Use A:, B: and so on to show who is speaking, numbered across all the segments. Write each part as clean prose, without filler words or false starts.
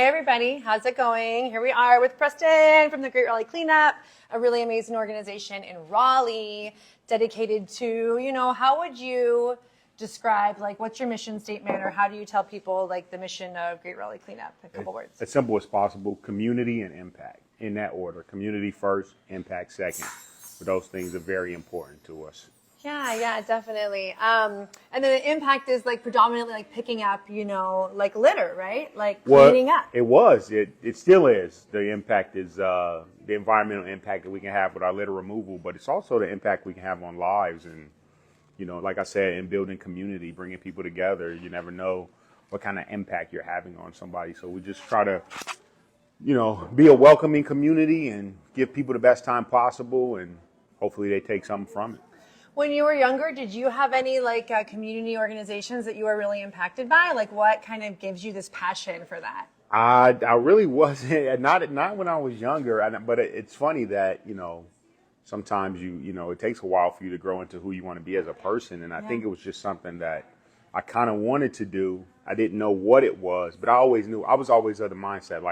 A: Hey everybody, how's it going? Here we are with Preston from the Great Raleigh Cleanup, a really amazing organization in Raleigh dedicated to, how would you describe, what's your mission statement, or how do you tell people, the mission of Great Raleigh Cleanup? A couple words.
B: As simple as possible, community and impact, in that order. Community first, impact second. But those things are very important to us.
A: Yeah, definitely. And then the impact is predominantly picking up, litter, right? Cleaning up.
B: It was. It still is. The impact is the environmental impact that we can have with our litter removal, but it's also the impact we can have on lives and, like I said, in building community, bringing people together. You never know what kind of impact you're having on somebody. So we just try to, be a welcoming community and give people the best time possible, and hopefully they take something from it.
A: When you were younger, did you have any community organizations that you were really impacted by? What kind of gives you this passion for that?
B: I really wasn't, not when I was younger. But it's funny that sometimes it takes a while for you to grow into who you want to be as a person. And I think it was just something that I kind of wanted to do. I didn't know what it was, but I always knew. I was always of the mindset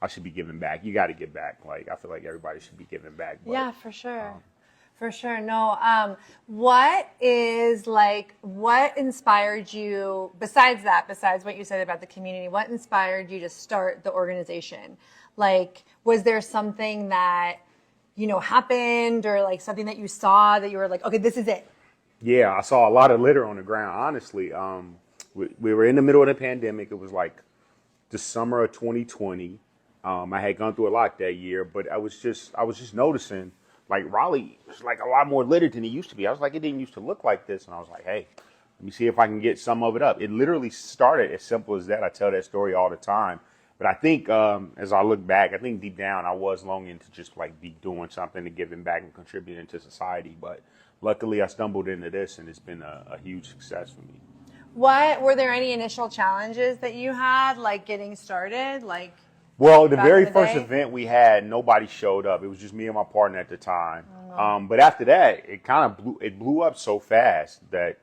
B: I should be giving back. You got to give back. I feel like everybody should be giving back. But,
A: yeah, for sure. For sure. No. What inspired you, besides what you said about the community, what inspired you to start the organization? Was there something that, happened, or something that you saw that you were okay, this is it?
B: Yeah, I saw a lot of litter on the ground, honestly. We were in the middle of the pandemic. It was the summer of 2020. I had gone through a lot that year, but I was just noticing, Raleigh was a lot more littered than it used to be. I was it didn't used to look like this. And I was hey, let me see if I can get some of it up. It literally started as simple as that. I tell that story all the time. But I think as I look back, I think deep down I was longing to just be doing something and giving back and contributing to society. But luckily I stumbled into this, and it's been a huge success for me.
A: Were there any initial challenges that you had, getting started?
B: Well, the very first event we had, nobody showed up. It was just me and my partner at the time. But after that, it blew up so fast that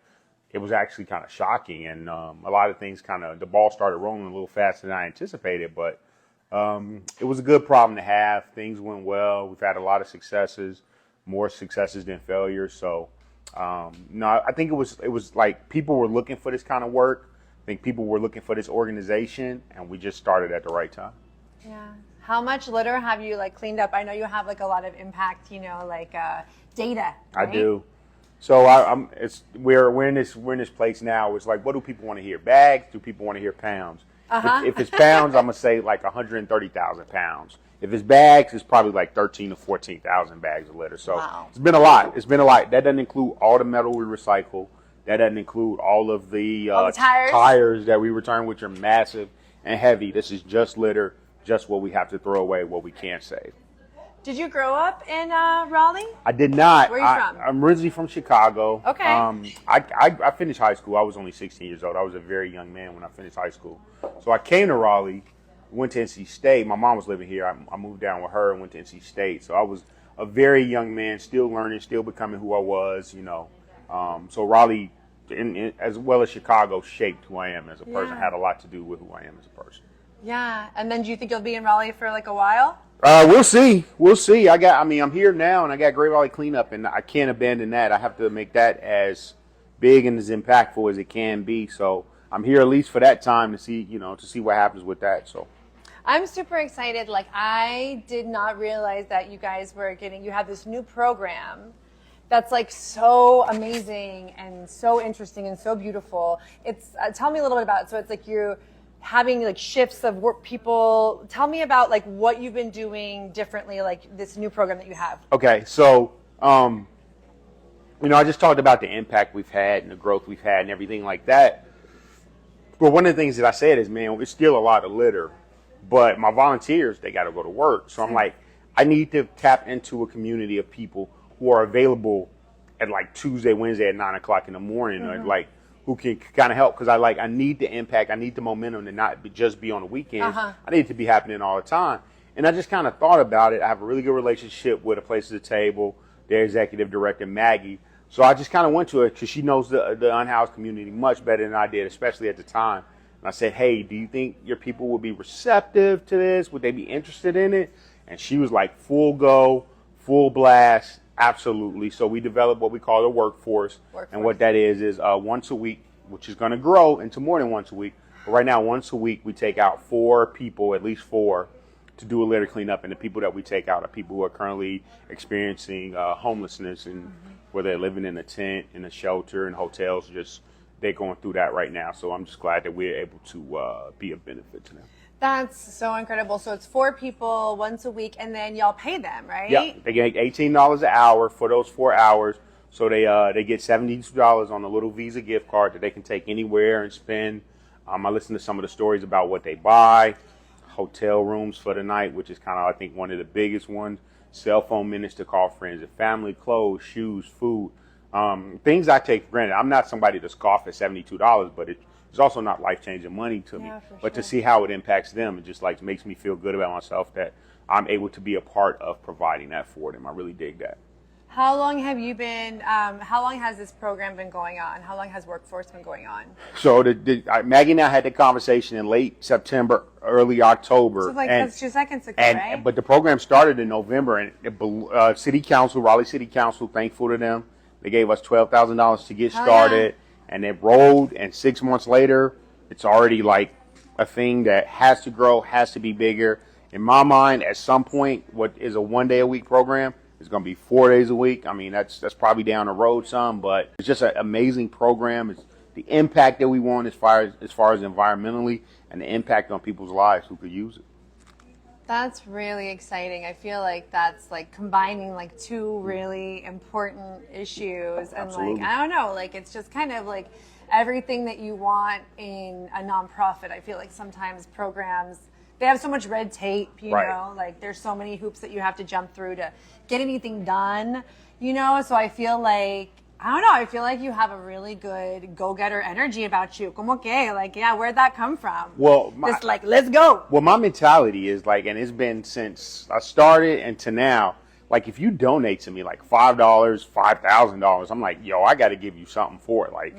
B: it was actually kind of shocking. And a lot of things the ball started rolling a little faster than I anticipated. But it was a good problem to have. Things went well. We've had a lot of successes, more successes than failures. So, no, I think it was people were looking for this kind of work. I think people were looking for this organization, and we just started at the right time.
A: Yeah. How much litter have you cleaned up? I know you have a lot of impact, data. Right?
B: I do. So we're in this place now. It's what do people want to hear? Bags? Do people want to hear pounds? If it's pounds, I'm gonna say 130,000 pounds. If it's bags, it's probably 13,000 to 14,000 bags of litter. So wow. It's been a lot. That doesn't include all the metal we recycle. That doesn't include all of the tires that we return, which are massive and heavy. This is just litter. Just what we have to throw away, what we can't save.
A: Did you grow up in Raleigh?
B: I did not.
A: Where are you from?
B: I'm originally from Chicago.
A: Okay.
B: I finished high school. I was only 16 years old. I was a very young man when I finished high school. So I came to Raleigh, went to NC State. My mom was living here. I moved down with her and went to NC State. So I was a very young man, still learning, still becoming who I was, So Raleigh, as well as Chicago, shaped who I am as a person, had a lot to do with who I am as a person.
A: Yeah, and then do you think you'll be in Raleigh for a while?
B: We'll see. I'm here now, and I got Great Raleigh Cleanup, and I can't abandon that. I have to make that as big and as impactful as it can be. So I'm here at least for that time to see, to see what happens with that. So
A: I'm super excited. I did not realize that you guys you have this new program that's so amazing and so interesting and so beautiful. It's tell me a little bit about it. So it's you're having shifts of work people. Tell me about what you've been doing differently, this new program that you have.
B: Okay, so I just talked about the impact we've had and the growth we've had and everything like that. But one of the things that I said is, man, it's still a lot of litter, but my volunteers, they got to go to work. So I'm I need to tap into a community of people who are available at Tuesday, Wednesday at 9:00 in the morning, or who can kind of help, because I need the impact, I need the momentum to not just be on the weekends. I need it to be happening all the time. And I just kind of thought about it. I have a really good relationship with a Place at the Table, their executive director, Maggie. So I just kind of went to her because she knows the unhoused community much better than I did, especially at the time. And I said, hey, do you think your people would be receptive to this? Would they be interested in it? And she was like, full go, full blast, absolutely. So we developed what we call the workforce. And what that is once a week, which is going to grow into more than once a week. But right now, once a week, we take out 4 people, at least 4, to do a litter cleanup. And the people that we take out are people who are currently experiencing homelessness, and whether they're living in a tent, in a shelter, in hotels, just they're going through that right now. So I'm just glad that we're able to be of benefit to them.
A: That's so incredible. So it's 4 people once a week, and then y'all pay them, right?
B: Yeah, they get $18 an hour for those 4 hours. So they get $72 on a little Visa gift card that they can take anywhere and spend. I listened to some of the stories about what they buy, hotel rooms for the night, which is kind of, I think, one of the biggest ones. Cell phone minutes to call friends and family, clothes, shoes, food, things I take for granted. I'm not somebody to scoff at $72, but it's also not life-changing money to me. But to see how it impacts them, it just like makes me feel good about myself that I'm able to be a part of providing that for them. I really dig that.
A: How long have you been, how long has this program been going on? How long has Workforce been going on?
B: So Maggie and I had the conversation in late September, early October.
A: So that's 2 seconds ago, right?
B: But the program started in November, and City Council, Raleigh City Council, thankful to them, they gave us $12,000 to get started, and it rolled, and 6 months later, it's already like a thing that has to grow, has to be bigger. In my mind, at some point, what is a 1-day-a-week program, it's going to be 4 days a week. I mean, that's probably down the road some, but it's just an amazing program. It's the impact that we want as far as environmentally, and the impact on people's lives who could use it.
A: That's really exciting. I feel like that's like combining like 2 really important issues, and
B: Absolutely.
A: like, I don't know, like it's just kind of like everything that you want in a nonprofit. I feel like sometimes programs, they have so much red tape, you know, like there's so many hoops that you have to jump through to get anything done, you know? So I feel like, I don't know, I feel like you have a really good go-getter energy about you. Como que? Like, yeah, where'd that come from?
B: Well,
A: just like, let's go.
B: Well, my mentality is like, and it's been since I started and to now, like if you donate to me like $5, $5,000, I'm like, yo, I got to give you something for it. Like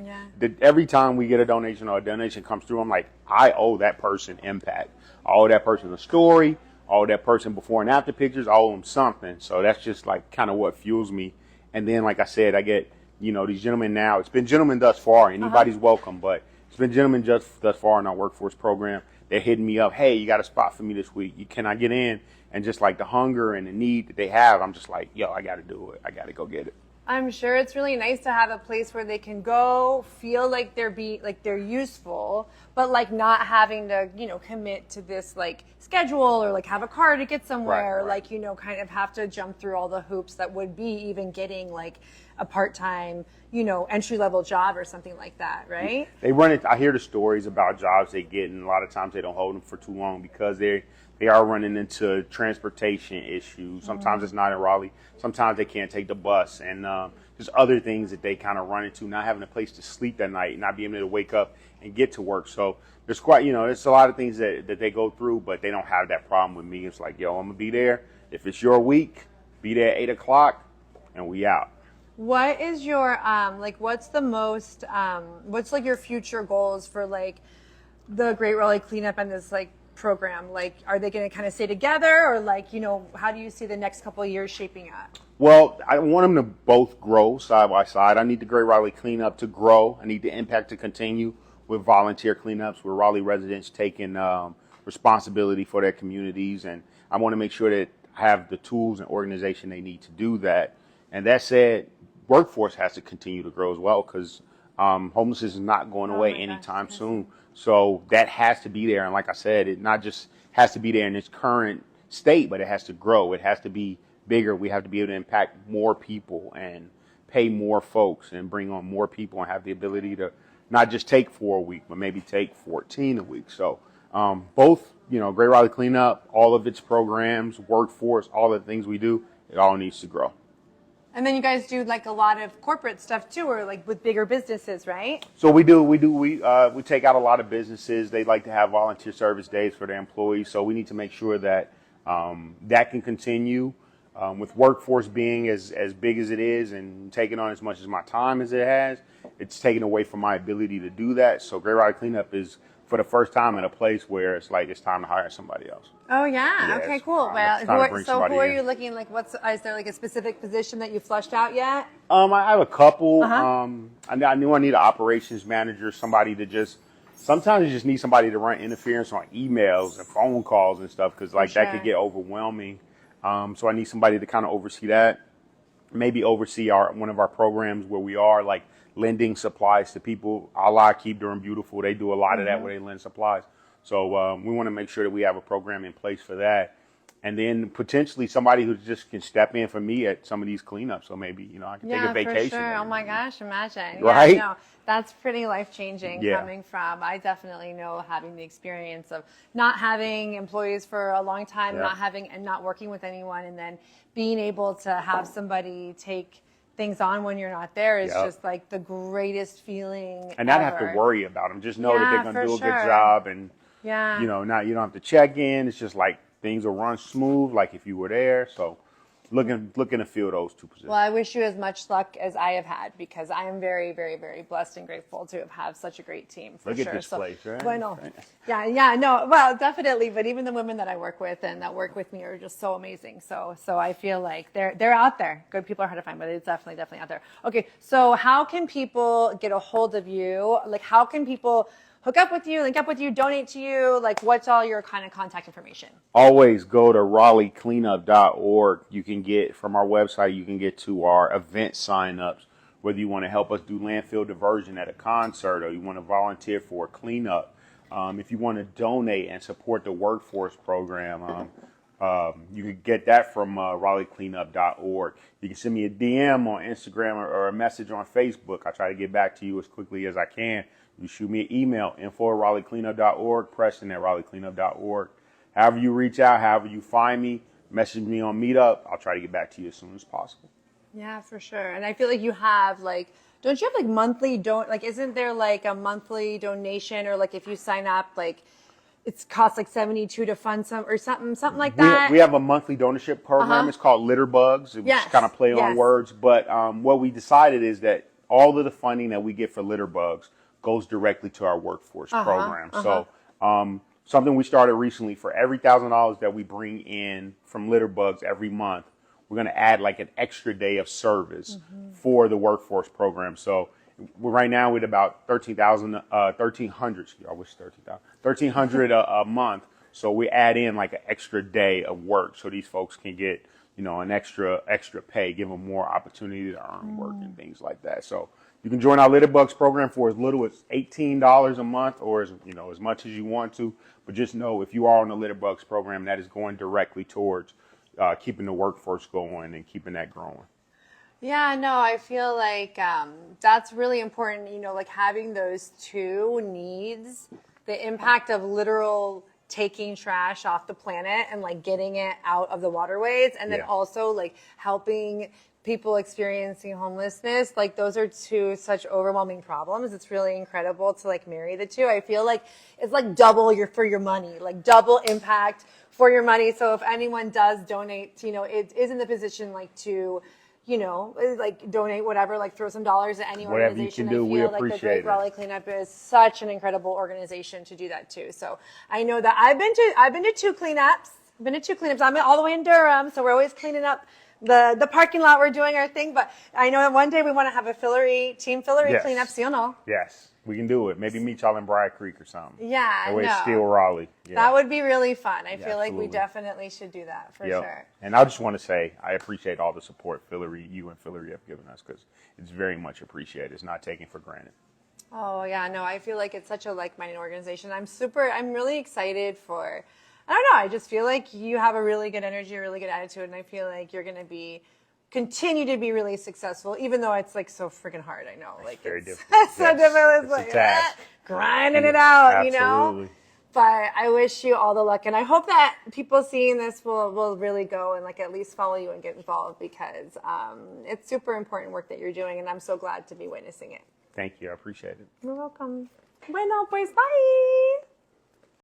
B: every time we get a donation or a donation comes through, I'm like, I owe that person impact. I owe that person a story. I owe that person before and after pictures. I owe them something. So that's just like kind of what fuels me. And then, like I said, I get, you know, these gentlemen now. It's been gentlemen thus far. Anybody's welcome, but it's been gentlemen just thus far in our workforce program. They're hitting me up. Hey, you got a spot for me this week? Can I get in? And just like the hunger and the need that they have, I'm just like, yo, I got to do it. I got to go get it.
A: I'm sure it's really nice to have a place where they can go, feel like they're useful, but like not having to, you know, commit to this like schedule or like have a car to get somewhere, or like, you know, kind of have to jump through all the hoops that would be even getting like a part-time, you know, entry-level job or something like that, right?
B: They run it. I hear the stories about jobs they get, and a lot of times they don't hold them for too long because they are running into transportation issues. Sometimes it's not in Raleigh. Sometimes they can't take the bus, and there's other things that they kind of run into, not having a place to sleep that night, not being able to wake up and get to work. So there's quite, you know, there's a lot of things that they go through, but they don't have that problem with me. It's like, yo, I'm going to be there. If it's your week, be there at 8 o'clock, and we out.
A: What is your, like, what's the most, what's like your future goals for like the Great Raleigh Cleanup and this like program? Like, are they going to kind of stay together, or like, you know, how do you see the next couple of years shaping up?
B: Well, I want them to both grow side by side. I need the Great Raleigh Cleanup to grow. I need the impact to continue with volunteer cleanups, with Raleigh residents taking responsibility for their communities. And I want to make sure that I have the tools and organization they need to do that. And that said, workforce has to continue to grow as well, because homelessness is not going away anytime soon. So that has to be there. And like I said, it not just has to be there in its current state, but it has to grow. It has to be bigger. We have to be able to impact more people and pay more folks and bring on more people and have the ability to not just take 4 a week, but maybe take 14 a week. So both, you know, Great Raleigh Cleanup, all of its programs, workforce, all the things we do, it all needs to grow.
A: And then you guys do like a lot of corporate stuff too, or like with bigger businesses, right?
B: So we take out a lot of businesses. They like to have volunteer service days for their employees. So we need to make sure that that can continue. With workforce being as big as it is and taking on as much as my time as it has, it's taken away from my ability to do that. So Great Raleigh Cleanup is for the first time in a place where it's like it's time to hire somebody else.
A: Oh yeah.
B: Yeah,
A: Okay,
B: it's
A: cool.
B: time
A: Well,
B: to bring
A: so
B: somebody
A: who are
B: in.
A: you looking like? Is there like a specific position that you flushed out yet?
B: I have a couple.
A: Uh-huh.
B: I knew I need an operations manager, somebody to just. Sometimes you just need somebody to run interference on emails and phone calls and stuff because like that could get overwhelming. So I need somebody to kind of oversee that. Maybe oversee one of our programs where we are like lending supplies to people. A la Keep Durham Beautiful, they do a lot of that where they lend supplies. So we want to make sure that we have a program in place for that. And then potentially somebody who just can step in for me at some of these cleanups. So maybe, I can take a vacation.
A: For sure. Oh my gosh, imagine.
B: Right?
A: Yeah, no, that's pretty life-changing
B: Yeah.
A: coming from, I definitely know having the experience of not having employees for a long time, not working with anyone, and then being able to have somebody take things on when you're not there is just like the greatest feeling
B: and not
A: ever.
B: have to worry about them. Just know that they're going to do a good job, and
A: Yeah.
B: now you don't have to check in. It's just like things will run smooth, like if you were there. So, looking to fill those two positions.
A: Well, I wish you as much luck as I have had because I am very, very, very blessed and grateful to have such a great team. For
B: Look
A: sure.
B: at this place, right?
A: Bueno, yeah, no, well, definitely. But even the women that I work with and that work with me are just so amazing. So I feel like they're out there. Good people are hard to find, but it's definitely out there. Okay, so how can people get a hold of you? Like, how can people hook up with you, link up with you, donate to you? Like, what's all your kind of contact information?
B: Always go to RaleighCleanup.org. You can get from our website, you can get to our event signups, whether you want to help us do landfill diversion at a concert or you want to volunteer for a cleanup. If you want to donate and support the workforce program, you can get that from RaleighCleanup.org. You can send me a DM on Instagram or a message on Facebook. I try to get back to you as quickly as I can. You shoot me an email, info@RaleighCleanup.org, Preston@RaleighCleanup.org. However you reach out, however you find me, message me on Meetup. I'll try to get back to you as soon as possible.
A: Yeah, for sure. And I feel like you have don't you have monthly isn't there like a monthly donation or like if you sign up, like it costs like $72 to fund some or something like that?
B: We have a monthly donorship program. It's called Litter Bugs. It was kind of play on words. But what we decided is that all of the funding that we get for Litter Bugs goes directly to our workforce program. So something we started recently, for every $1,000 that we bring in from Litter Bugs every month, we're going to add like an extra day of service for the workforce program. So right now we're at about 1,300 a month. So we add in like an extra day of work so these folks can get, an extra pay, give them more opportunity to earn work and things like that. So you can join our Litter Bugs program for as little as $18 a month or as much as you want to. But just know if you are on the Litter Bugs program, that is going directly towards keeping the workforce going and keeping that growing.
A: Yeah, no, I feel like that's really important, like having those two needs, the impact of literal taking trash off the planet and like getting it out of the waterways, and then also like helping people experiencing homelessness. Like those are two such overwhelming problems. It's really incredible to like marry the two. I feel like it's like double for your money, like double impact for your money. So if anyone does donate, it is in the position like to, like donate whatever, like throw some dollars at any
B: Whatever
A: organization.
B: you can do,
A: I
B: we
A: feel like the
B: appreciate
A: Great
B: it.
A: Raleigh Cleanup is such an incredible organization to do that too. So I know that I've been to two cleanups. I'm all the way in Durham, so we're always cleaning up the parking lot. We're doing our thing, but I know that one day we want to have a team Fillery cleanup. See, no?
B: Yes, we can do it. Maybe meet y'all in Briar Creek or something.
A: Yeah,
B: that way it's still Raleigh. Yeah.
A: That would be really fun. I feel like we
B: absolutely.
A: definitely should do that for sure.
B: And I just want to say I appreciate all the support you and Fillery have given us because it's very much appreciated. It's not taken for granted.
A: Oh yeah, no, I feel like it's such a like-minded organization. I'm really excited for. I don't know. I just feel like you have a really good energy, a really good attitude, and I feel like you're going to continue to be really successful, even though it's like so freaking hard. I know, like
B: very
A: it's
B: difficult.
A: so difficult. It's like grinding it out,
B: Absolutely.
A: But I wish you all the luck, and I hope that people seeing this will really go and like at least follow you and get involved because it's super important work that you're doing, and I'm so glad to be witnessing it.
B: Thank you. I appreciate it.
A: You're welcome. Bueno, pues bye.